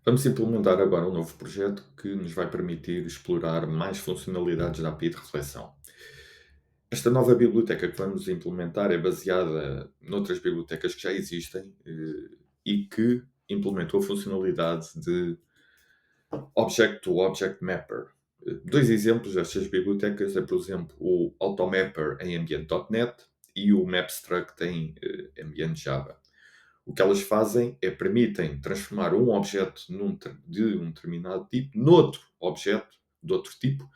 Vamos implementar agora um novo projeto que nos vai permitir explorar mais funcionalidades da API de reflexão. Esta nova biblioteca que vamos implementar é baseada noutras bibliotecas que já existem e que implementou a funcionalidade de Object-to-Object Mapper. Dois exemplos destas bibliotecas é, por exemplo, o Automapper em ambiente .NET e o Mapstruct em ambiente Java. O que elas fazem é permitem transformar um objeto de um determinado tipo noutro objeto de outro tipo,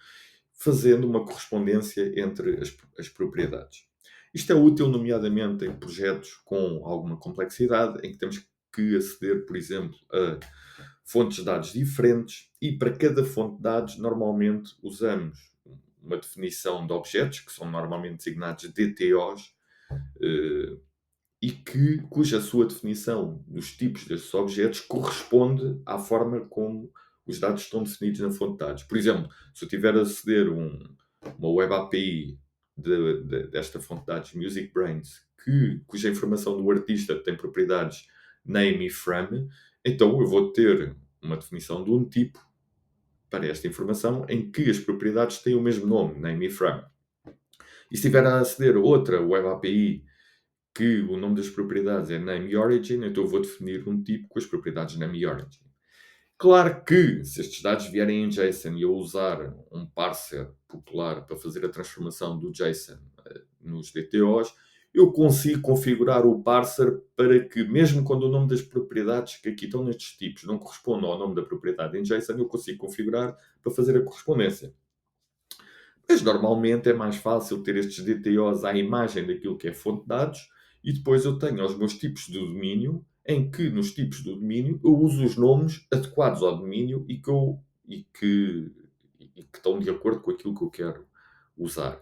fazendo uma correspondência entre as propriedades. Isto é útil, nomeadamente, em projetos com alguma complexidade, em que temos que aceder, por exemplo, a fontes de dados diferentes e para cada fonte de dados, normalmente, usamos uma definição de objetos, que são normalmente designados DTOs, cuja sua definição dos tipos destes objetos corresponde à forma como os dados estão definidos na fonte de dados. Por exemplo, se eu tiver a aceder uma web API desta fonte de dados, MusicBrainz, cuja informação do artista tem propriedades name e frame, então eu vou ter uma definição de um tipo para esta informação em que as propriedades têm o mesmo nome, name e frame. E se estiver a aceder a outra web API que o nome das propriedades é name e origin, então eu vou definir um tipo com as propriedades name e origin. Claro que, se estes dados vierem em JSON e eu usar um parser popular para fazer a transformação do JSON nos DTOs, eu consigo configurar o parser para que, mesmo quando o nome das propriedades que aqui estão nestes tipos não correspondam ao nome da propriedade em JSON, eu consigo configurar para fazer a correspondência. Mas normalmente é mais fácil ter estes DTOs à imagem daquilo que é fonte de dados e depois eu tenho os meus tipos do domínio, em que nos tipos do domínio eu uso os nomes adequados ao domínio e que estão de acordo com aquilo que eu quero usar.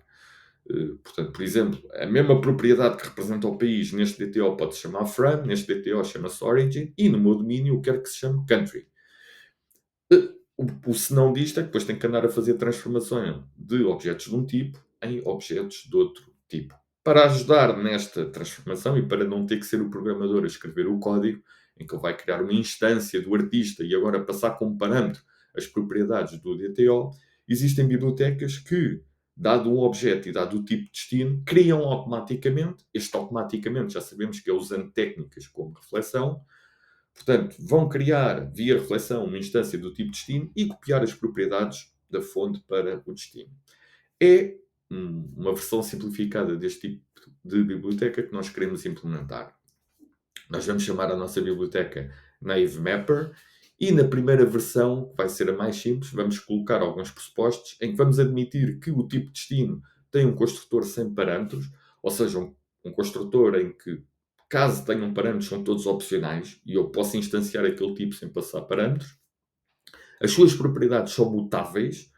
Portanto, por exemplo, a mesma propriedade que representa o país neste DTO pode se chamar frame, neste DTO chama-se origin e no meu domínio eu quero que se chame country. O senão disto é que depois tem que andar a fazer transformações de objetos de um tipo em objetos de outro tipo. Para ajudar nesta transformação e para não ter que ser o programador a escrever o código, em que ele vai criar uma instância do artista e agora passar como parâmetro as propriedades do DTO, existem bibliotecas que, dado um objeto e dado o tipo de destino, criam automaticamente, este automaticamente já sabemos que é usando técnicas como reflexão. Portanto, vão criar, via reflexão, uma instância do tipo destino e copiar as propriedades da fonte para o destino. É uma versão simplificada deste tipo de biblioteca que nós queremos implementar. Nós vamos chamar a nossa biblioteca Naive Mapper e na primeira versão, que vai ser a mais simples, vamos colocar alguns pressupostos em que vamos admitir que o tipo destino tem um construtor sem parâmetros, ou seja, um construtor em que, caso tenham parâmetros, são todos opcionais e eu posso instanciar aquele tipo sem passar parâmetros. As suas propriedades são mutáveis,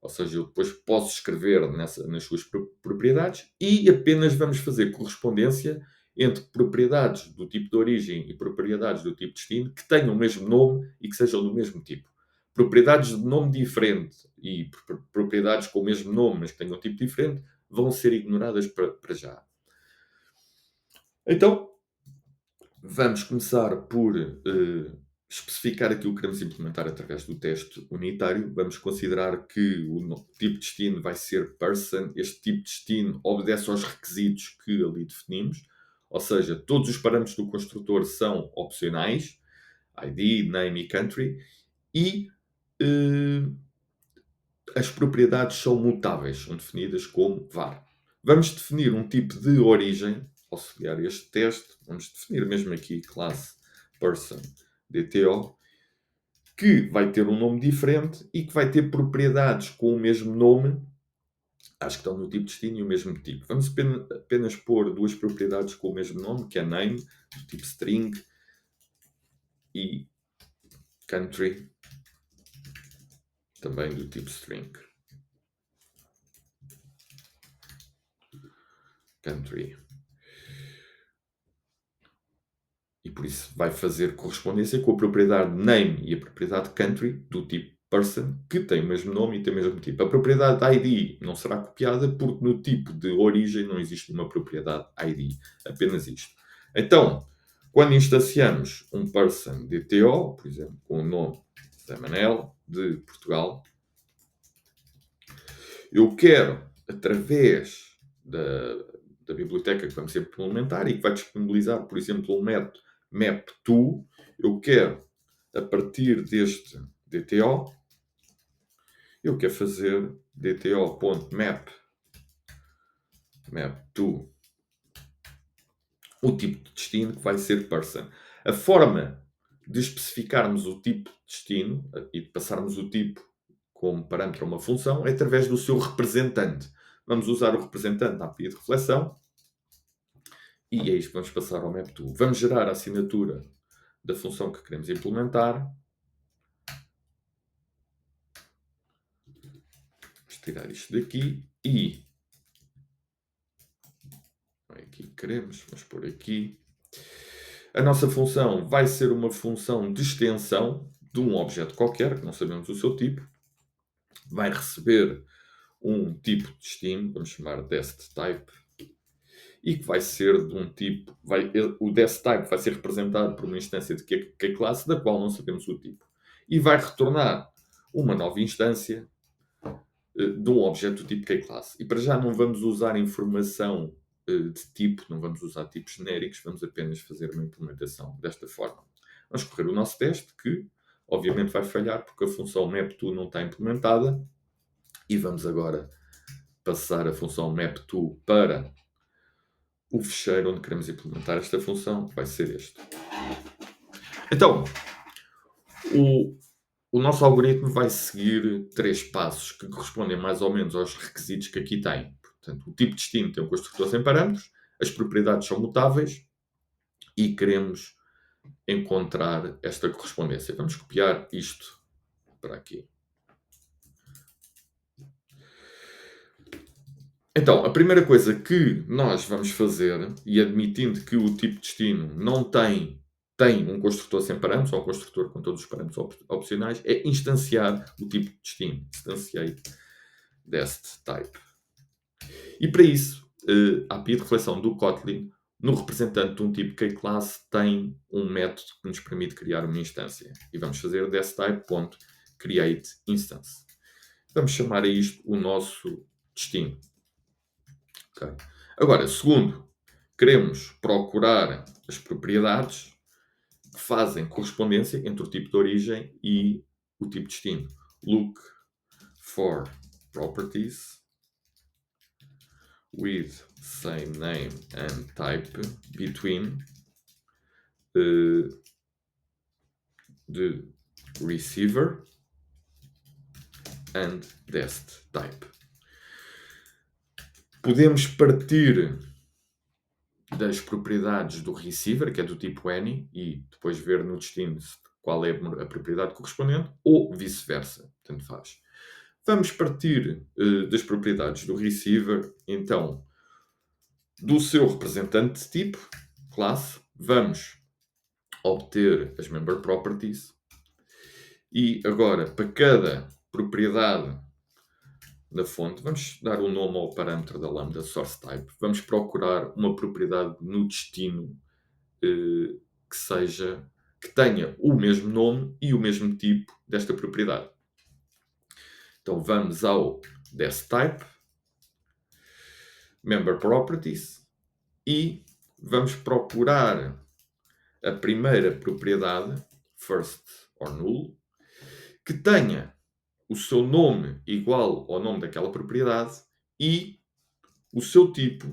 ou seja, eu depois posso escrever nas suas propriedades e apenas vamos fazer correspondência entre propriedades do tipo de origem e propriedades do tipo de destino que tenham o mesmo nome e que sejam do mesmo tipo. Propriedades de nome diferente e propriedades com o mesmo nome, mas que tenham um tipo diferente, vão ser ignoradas para já. Então, vamos começar por especificar aquilo que queremos implementar através do teste unitário. Vamos considerar que o tipo de destino vai ser person. Este tipo de destino obedece aos requisitos que ali definimos. Ou seja, todos os parâmetros do construtor são opcionais. ID, name e country. E as propriedades são mutáveis. São definidas como var. Vamos definir um tipo de origem. Auxiliar este teste. Vamos definir mesmo aqui classe person DTO, que vai ter um nome diferente e que vai ter propriedades com o mesmo nome, acho que estão no tipo de destino e o mesmo tipo. Vamos apenas pôr duas propriedades com o mesmo nome, que é name, do tipo string, e country, também do tipo string. Country. E por isso vai fazer correspondência com a propriedade name e a propriedade country do tipo person, que tem o mesmo nome e tem o mesmo tipo. A propriedade ID não será copiada porque no tipo de origem não existe uma propriedade ID. Apenas isto. Então, Quando instanciamos um person DTO, por exemplo, com o nome Zé Manel, de Portugal, eu quero, através da biblioteca que vamos implementar e que vai disponibilizar, por exemplo, um método map_to, eu quero, a partir deste DTO, eu quero fazer dto.map_to o tipo de destino que vai ser person. A forma de especificarmos o tipo de destino e de passarmos o tipo como parâmetro a uma função é através do seu representante. Vamos usar o representante na API de reflexão e é isto que vamos passar ao map_to. Vamos gerar a assinatura da função que queremos implementar. Vamos tirar isto daqui e não é aqui que queremos, vamos pôr aqui. A nossa função vai ser uma função de extensão de um objeto qualquer, que não sabemos o seu tipo. Vai receber um tipo de destino, vamos chamar destType, e que vai ser de um tipo, o destType vai ser representado por uma instância de kClass, da qual não sabemos o tipo. E vai retornar uma nova instância de um objeto do tipo kClass. E para já não vamos usar informação de tipo, não vamos usar tipos genéricos, vamos apenas fazer uma implementação desta forma. Vamos correr o nosso teste, que obviamente vai falhar porque a função map_to não está implementada, e vamos agora passar a função map_to para o fecheiro onde queremos implementar esta função, que vai ser este. Então, o nosso algoritmo vai seguir 3 passos que correspondem mais ou menos aos requisitos que aqui tem. Portanto, o tipo de destino tem um construtor sem parâmetros, as propriedades são mutáveis e queremos encontrar esta correspondência. Vamos copiar isto para aqui. Então, a primeira coisa que nós vamos fazer, e admitindo que o tipo de destino não tem um construtor sem parâmetros, ou um construtor com todos os parâmetros opcionais, é instanciar o tipo de destino. Instantiate destType. E para isso, a API de reflexão do Kotlin, no representante de um tipo kClass, tem um método que nos permite criar uma instância. E vamos fazer destType.createInstance. Vamos chamar a isto o nosso destino. Okay. Agora, segundo, queremos procurar as propriedades que fazem correspondência entre o tipo de origem e o tipo de destino. Look for properties with same name and type between the receiver and destType. Podemos partir das propriedades do receiver, que é do tipo any, e depois ver no destino qual é a propriedade correspondente, ou vice-versa, tanto faz. Vamos partir das propriedades do receiver, então, do seu representante de tipo, classe, vamos obter as member properties, e agora, para cada propriedade da fonte, vamos dar um nome ao parâmetro da lambda source type, vamos procurar uma propriedade no destino que tenha o mesmo nome e o mesmo tipo desta propriedade. Então vamos ao destType, member properties, e vamos procurar a primeira propriedade, first or null, que tenha o seu nome igual ao nome daquela propriedade e o seu tipo,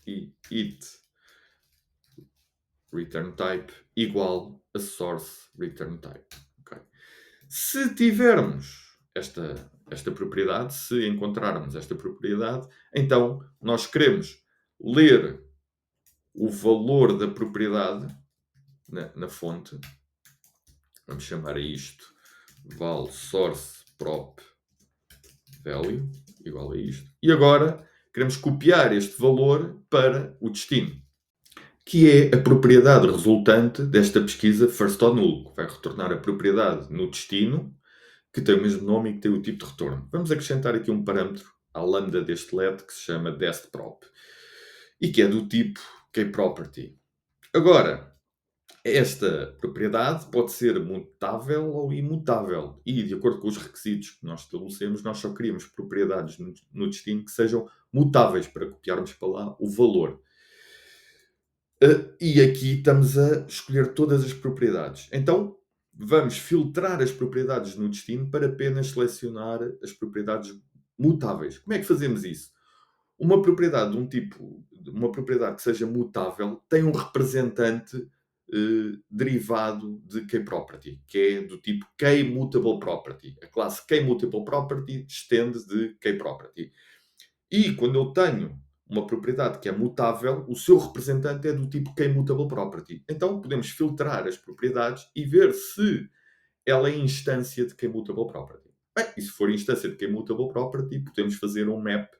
e it return type igual a source return type. Okay. Se tivermos esta propriedade, se encontrarmos esta propriedade, então nós queremos ler o valor da propriedade na fonte. Vamos chamar a isto val source prop value, igual a isto. E agora queremos copiar este valor para o destino, que é a propriedade resultante desta pesquisa first or null, que vai retornar a propriedade no destino, que tem o mesmo nome e que tem o tipo de retorno. Vamos acrescentar aqui um parâmetro à lambda deste let que se chama destProp e que é do tipo kProperty. Agora, esta propriedade pode ser mutável ou imutável e, de acordo com os requisitos que nós estabelecemos, nós só queríamos propriedades no destino que sejam mutáveis para copiarmos para lá o valor. E aqui estamos a escolher todas as propriedades. Então, vamos filtrar as propriedades no destino para apenas selecionar as propriedades mutáveis. Como é que fazemos isso? Uma propriedade de um tipo, uma propriedade que seja mutável, tem um representante derivado de key-property, que é do tipo key-mutable property. A classe key-mutable property estende de key-property. E quando eu tenho uma propriedade que é mutável, o seu representante é do tipo key-mutable property. Então podemos filtrar as propriedades e ver se ela é instância de key-mutable property. Bem, e se for instância de key-mutable property, podemos fazer um map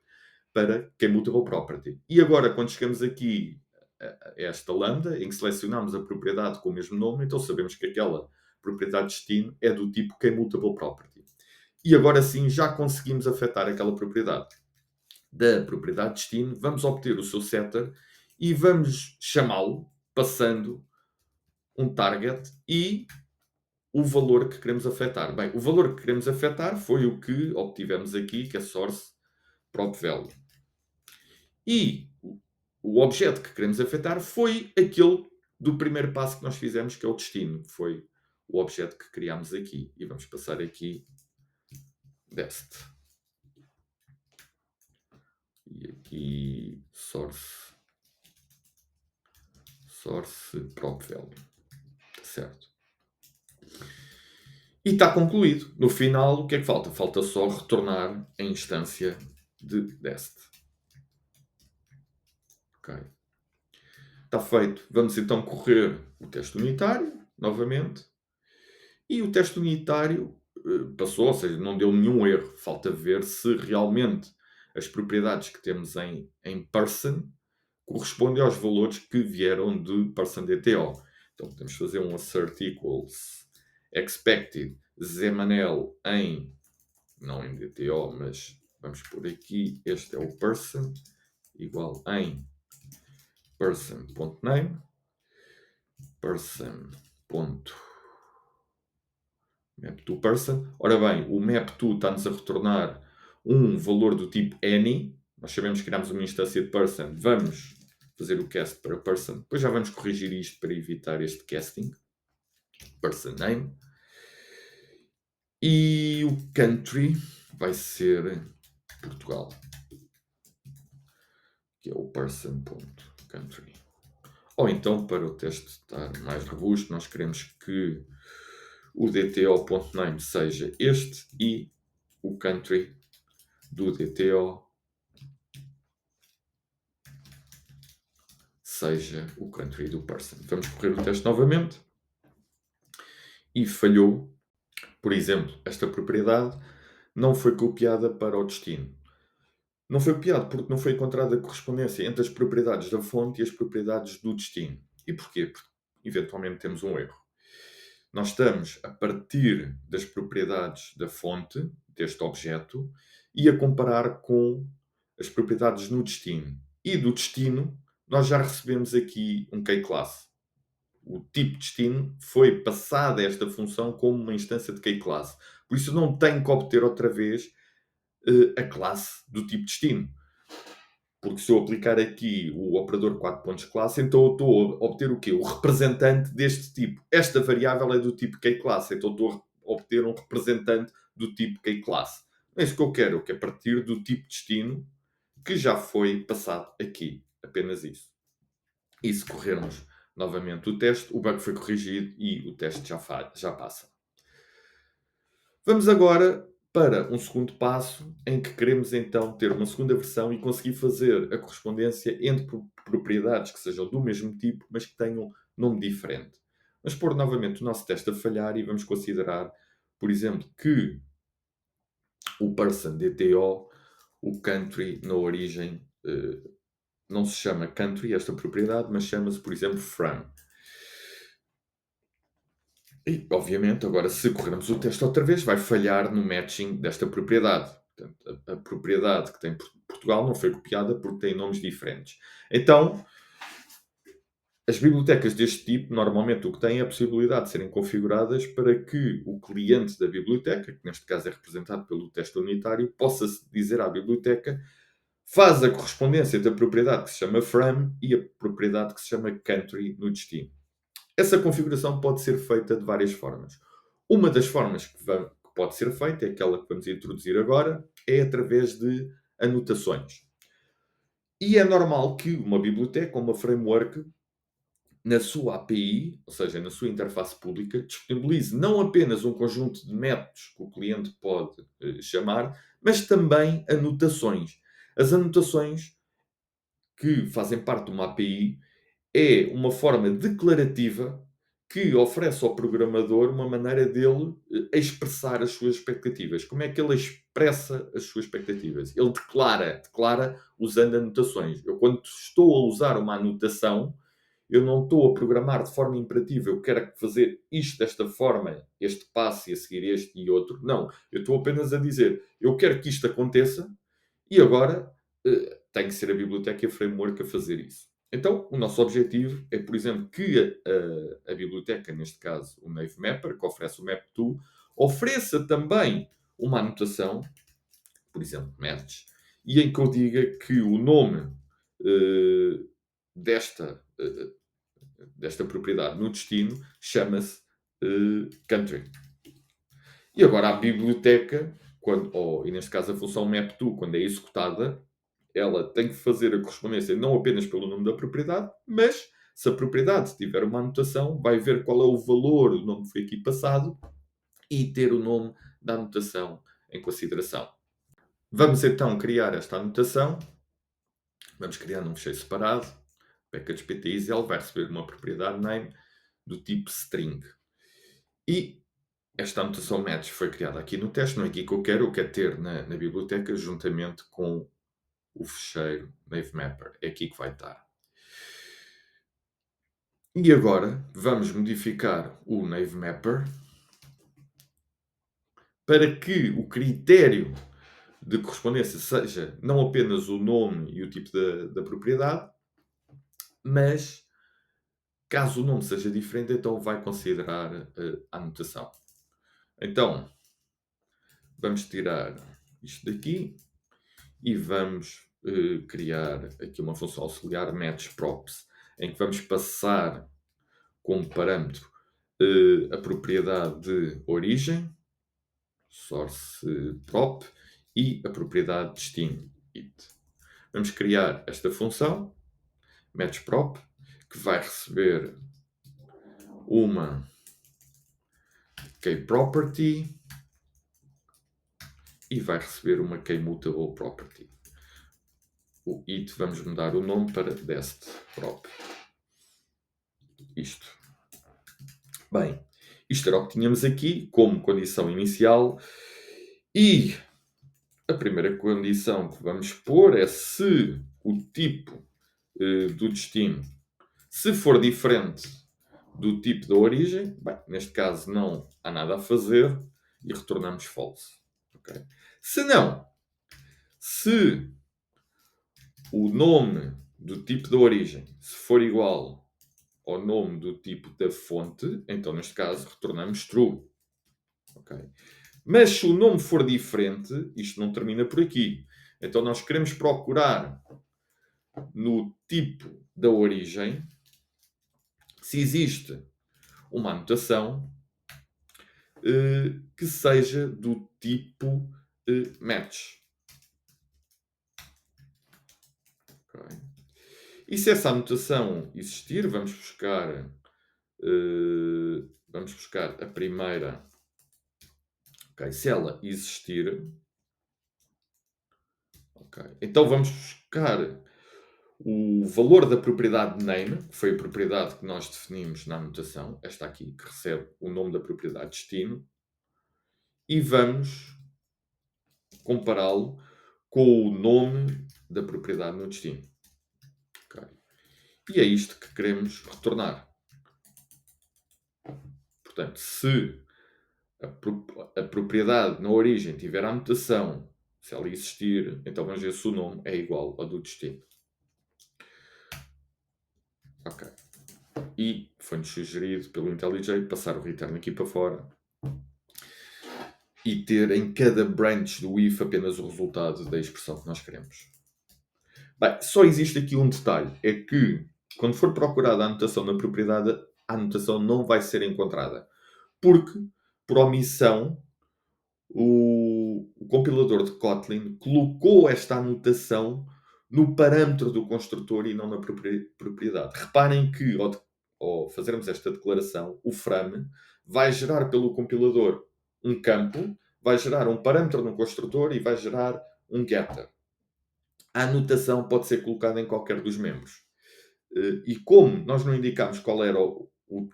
para key-mutable property. E agora, quando chegamos aqui a esta lambda, em que selecionamos a propriedade com o mesmo nome, então sabemos que aquela propriedade de destino é do tipo key-mutable property. E agora sim já conseguimos afetar aquela propriedade. Da propriedade de destino, vamos obter o seu setter e vamos chamá-lo passando um target e o valor que queremos afetar. Bem, o valor que queremos afetar foi o que obtivemos aqui, que é source prop value. E o objeto que queremos afetar foi aquele do primeiro passo que nós fizemos, que é o destino. Foi o objeto que criámos aqui. E vamos passar aqui dest. E aqui source prop value. Certo. E está concluído. No final, o que é que falta? Falta só retornar a instância de dest. Ok. Está feito. Vamos então correr o teste unitário, novamente. E o teste unitário passou, ou seja, não deu nenhum erro. Falta ver se realmente as propriedades que temos em person correspondem aos valores que vieram de person DTO. Então podemos fazer um assert equals expected zmanel em, não em DTO, mas vamos por aqui, este é o person, igual em person.name, person.map2person. Ora bem, o map2 está-nos a retornar um valor do tipo any. Nós sabemos que criamos uma instância de person. Vamos fazer o cast para person. Depois já vamos corrigir isto para evitar este casting. Person name. E o country vai ser Portugal, que é o person.country. Ou então, para o teste estar mais robusto, nós queremos que o DTO.name seja este e o country do DTO seja o country do person. Vamos correr o teste novamente. E falhou. Por exemplo, esta propriedade não foi copiada para o destino. Não foi copiado porque não foi encontrada correspondência entre as propriedades da fonte e as propriedades do destino. E porquê? Porque eventualmente temos um erro. Nós estamos a partir das propriedades da fonte deste objeto e a comparar com as propriedades no destino. E do destino, nós já recebemos aqui um key-class. O tipo de destino foi passado a esta função como uma instância de key-class. Por isso, não tenho que obter outra vez a classe do tipo destino. Porque se eu aplicar aqui o operador 4 pontos classe, então eu estou a obter o quê? O representante deste tipo. Esta variável é do tipo key-class, então estou a obter um representante do tipo key-class. Não é isso que eu quero. Eu quero partir do tipo destino que já foi passado aqui. Apenas isso. E se corrermos novamente o teste, o bug foi corrigido e o teste já passa. Vamos agora para um segundo passo em que queremos então ter uma segunda versão e conseguir fazer a correspondência entre propriedades que sejam do mesmo tipo, mas que tenham nome diferente. Vamos pôr novamente o nosso teste a falhar e vamos considerar, por exemplo, que o person DTO, o country na origem, não se chama country, esta propriedade, mas chama-se, por exemplo, from. E, obviamente, agora se corrermos o teste outra vez, vai falhar no matching desta propriedade. Portanto, a propriedade que tem Portugal não foi copiada porque tem nomes diferentes. Então, As bibliotecas deste tipo, normalmente, o que têm é a possibilidade de serem configuradas para que o cliente da biblioteca, que neste caso é representado pelo texto unitário, possa dizer à biblioteca: faz a correspondência da propriedade que se chama from e a propriedade que se chama country no destino. Essa configuração pode ser feita de várias formas. Uma das formas que pode ser feita, é aquela que vamos introduzir agora, é através de anotações. E é normal que uma biblioteca ou uma framework, na sua API, ou seja, na sua interface pública, disponibilize não apenas um conjunto de métodos que o cliente pode chamar, mas também anotações. As anotações, que fazem parte de uma API, é uma forma declarativa que oferece ao programador uma maneira dele expressar as suas expectativas. Como é que ele expressa as suas expectativas? Ele declara usando anotações. Eu, quando estou a usar uma anotação, eu não estou a programar de forma imperativa. Eu quero fazer isto desta forma, este passo e a seguir este e outro. Não. Eu estou apenas a dizer, eu quero que isto aconteça e agora tem que ser a biblioteca e a framework a fazer isso. Então, o nosso objetivo é, por exemplo, que a biblioteca, neste caso o Nave Mapper, que oferece o Map2, ofereça também uma anotação, por exemplo, match, e em que eu diga que o nome eh, desta, desta propriedade no destino chama-se country. E agora a biblioteca, e neste caso a função map2, quando é executada, ela tem que fazer a correspondência não apenas pelo nome da propriedade, mas se a propriedade tiver uma anotação, vai ver qual é o valor do nome que foi aqui passado e ter o nome da anotação em consideração. Vamos então criar esta anotação. Vamos criar num fecheiro separado. package.pteasy, ele vai receber uma propriedade name do tipo string. E esta anotação match foi criada aqui no teste, não é aqui que eu quero ter na biblioteca juntamente com o fecheiro NaveMapper. É aqui que vai estar. E agora vamos modificar o NaveMapper para que o critério de correspondência seja não apenas o nome e o tipo da propriedade, mas caso o nome seja diferente, então vai considerar a anotação. Então, vamos tirar isto daqui e vamos criar aqui uma função auxiliar matchProps, em que vamos passar como parâmetro a propriedade de origem, source prop, e a propriedade de destino, it. Vamos criar esta função, matchProp, que vai receber uma keyProperty e vai receber uma keyMutableProperty. O it vamos mudar o nome para destProp. Isto. Bem, isto era o que tínhamos aqui como condição inicial. E a primeira condição que vamos pôr é se o tipo do destino, se for diferente do tipo da origem, bem, neste caso não há nada a fazer e retornamos false. Okay? Se não, se o nome do tipo da origem se for igual ao nome do tipo da fonte, então neste caso retornamos true. Okay? Mas se o nome for diferente, isto não termina por aqui. Então nós queremos procurar no tipo da origem se existe uma anotação que seja do tipo match. Okay. E se essa anotação existir, vamos buscar a primeira. Okay. Se ela existir, okay. Então vamos buscar o valor da propriedade name, que foi a propriedade que nós definimos na anotação, esta aqui, que recebe o nome da propriedade destino, e vamos compará-lo com o nome da propriedade no destino. Okay. E é isto que queremos retornar. Portanto, se a propriedade na origem tiver a anotação, se ela existir, então vamos ver se o nome é igual ao do destino. Ok. e foi-nos sugerido pelo IntelliJ passar o return aqui para fora e ter em cada branch do if apenas o resultado da expressão que nós queremos. Bem, só existe aqui um detalhe, é que quando for procurada a anotação na propriedade, a anotação não vai ser encontrada, porque, por omissão, o compilador de Kotlin colocou esta anotação no parâmetro do construtor e não na propriedade. Reparem que, ao fazermos esta declaração, o frame vai gerar pelo compilador um campo, vai gerar um parâmetro no construtor e vai gerar um getter. A anotação pode ser colocada em qualquer dos membros. E como nós não indicamos qual era o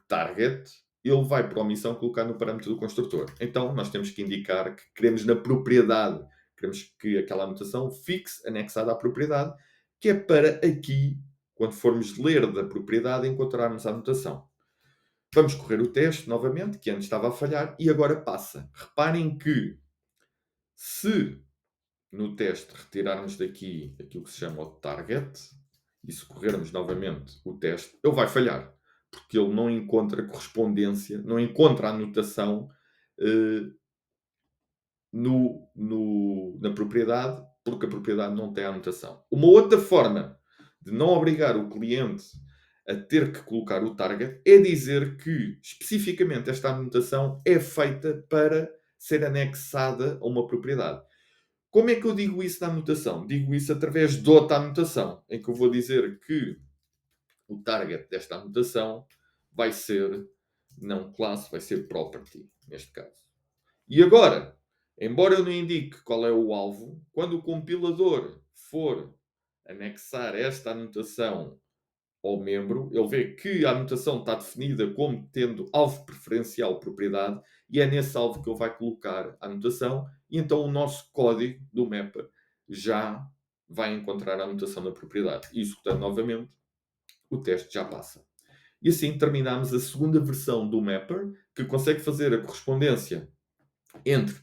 target, ele vai, por omissão, colocar no parâmetro do construtor. Então, nós temos que indicar que queremos na propriedade, queremos que aquela anotação fixe anexada à propriedade, que é para aqui, quando formos ler da propriedade, encontrarmos a anotação. Vamos correr o teste novamente, que antes estava a falhar, e agora passa. Reparem que, se no teste retirarmos daqui aquilo que se chama o target, e se corrermos novamente o teste, ele vai falhar, porque ele não encontra correspondência, não encontra anotação na propriedade, porque a propriedade não tem a anotação. Uma outra forma de não obrigar o cliente a ter que colocar o target é dizer que, especificamente, esta anotação é feita para ser anexada a uma propriedade. Como é que eu digo isso na anotação? Digo isso através de outra anotação, em que eu vou dizer que o target desta anotação vai ser não classe, vai ser property, neste caso. E agora, embora eu não indique qual é o alvo, quando o compilador for anexar esta anotação ao membro, ele vê que a anotação está definida como tendo alvo preferencial propriedade e é nesse alvo que ele vai colocar a anotação e então o nosso código do mapper já vai encontrar a anotação da propriedade. E executando novamente, o teste já passa. E assim terminamos a segunda versão do mapper, que consegue fazer a correspondência entre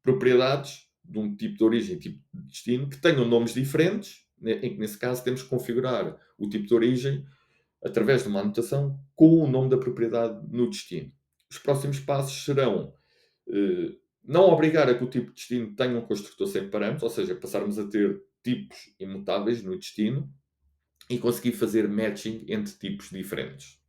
propriedades de um tipo de origem e tipo de destino que tenham nomes diferentes, em que nesse caso temos que configurar o tipo de origem através de uma anotação com o nome da propriedade no destino. Os próximos passos serão não obrigar a que o tipo de destino tenha um construtor sem parâmetros, ou seja, passarmos a ter tipos imutáveis no destino e conseguir fazer matching entre tipos diferentes.